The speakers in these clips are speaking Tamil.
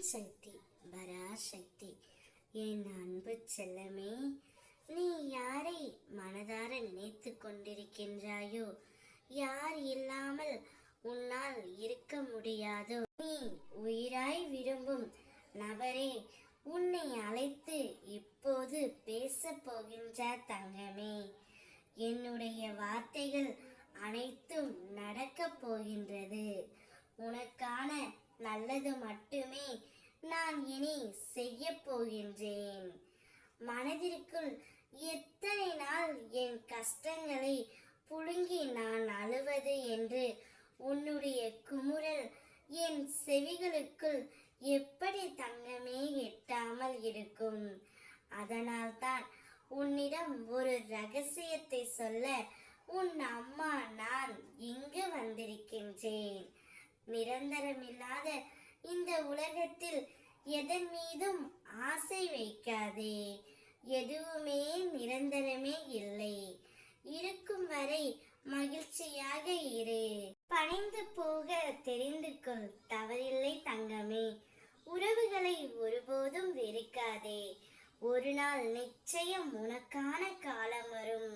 சக்தி பராசக்தி. என் அன்பு செல்லமே, நீ யாரை மனதார நினைத்து கொண்டிருக்கின்றாயோ, யார் இல்லாமல் உன்னால் இருக்க முடியாதோ, நீ உயிராய் விரும்பும் நபரே உன்னை அழைத்து இப்போது பேச போகின்ற தங்கமே. என்னுடைய வார்த்தைகள் அனைத்தும் நடக்கப் போகின்றது. உனக்கான நல்லது மட்டுமே நான் இனி செய்ய போகின்றேன். மனதிற்குள் எத்தனை நாள் என் கஷ்டங்களை புழுங்கி நான் அழுவது என்று உன்னுடைய குமுறல் என் செவிகளுக்குள் எப்படி தங்கமே எட்டாமல் இருக்கும். அதனால்தான் உன்னிடம் ஒரு ரகசியத்தை சொல்ல உன் அம்மா நான் இங்கு வந்திருக்கின்றேன். நிரந்தரமில்லாத இந்த உலகத்தில் எதன் மீதும் ஆசை வைக்காதே. எதுவுமே நிரந்தரமே இல்லை. இருக்கும் வரை மகிழ்ச்சியாக இரு. பணிந்து போக தெரிந்து கொள், தவறில்லை தங்கமே. உறவுகளை ஒருபோதும் வெறுக்காதே. ஒரு நாள் நிச்சயம் உனக்கான காலம் வரும்.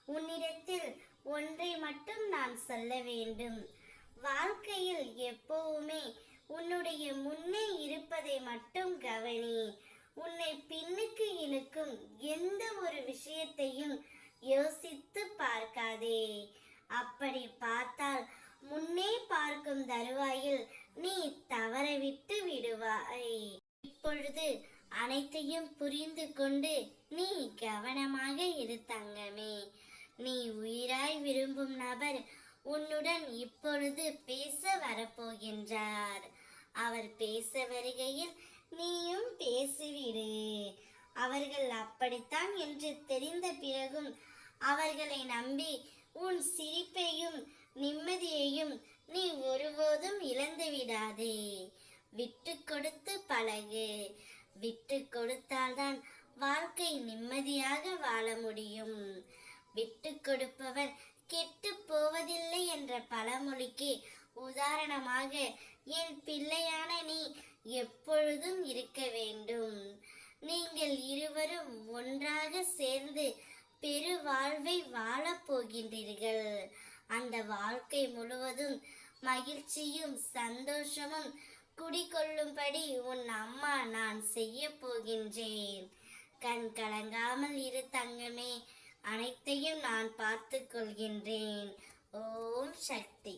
உன்னிடத்தில் ஒன்றை மட்டும் நான் சொல்ல வேண்டும். வாழ்க்கையில் எப்பவுமே உன்னுடைய முன்னே இருப்பதை மட்டும் கவனி. உன்னை பின்னுக்கு இழுக்கும் எந்த ஒரு விஷயத்தையும் யோசித்து பார்க்காதே. அப்படி பார்த்தால் முன்னே பார்க்கும் தருவாயில் நீ தவறவிட்டு விடுவாய். இப்பொழுது அனைத்தையும் புரிந்து கொண்டு நீ கவனமாக இரு தங்கமே. நீ உயிராய் விரும்பும் நபர் உன்னுடன் இப்பொழுது பேச வரப்போகின்றார். அவர் பேச வருகையில் நீயும் பேசிவிடு. அவர்கள் அப்படித்தான் என்று தெரிந்த பிறகும் அவர்களை நம்பி உன் சிரிப்பையும் நிம்மதியையும் நீ ஒருபோதும் இழந்து விடாதே. விட்டு கொடுத்து பழகு. விட்டு கொடுத்தால்தான் வாழ்க்கை நிம்மதியாக வாழ முடியும். விட்டு கொடுப்பவர் கெட்டு போவதில்லை என்ற பழமொழிக்கு உதாரணமாக என் பிள்ளையான நீ எப்பொழுதும் இருக்க வேண்டும். நீங்கள் இருவரும் ஒன்றாக சேர்ந்து பெரு வாழ்வை வாழப் போகின்றீர்கள். அந்த வாழ்க்கை முழுவதும் மகிழ்ச்சியும் சந்தோஷமும் குடிகொள்ளும்படி உன் அம்மா நான் செய்ய போகின்றேன். கண் கலங்காமல் இரு தங்கமே. அனைத்தையும் நான் பார்த்து கொள்கின்றேன். ஓம் சக்தி.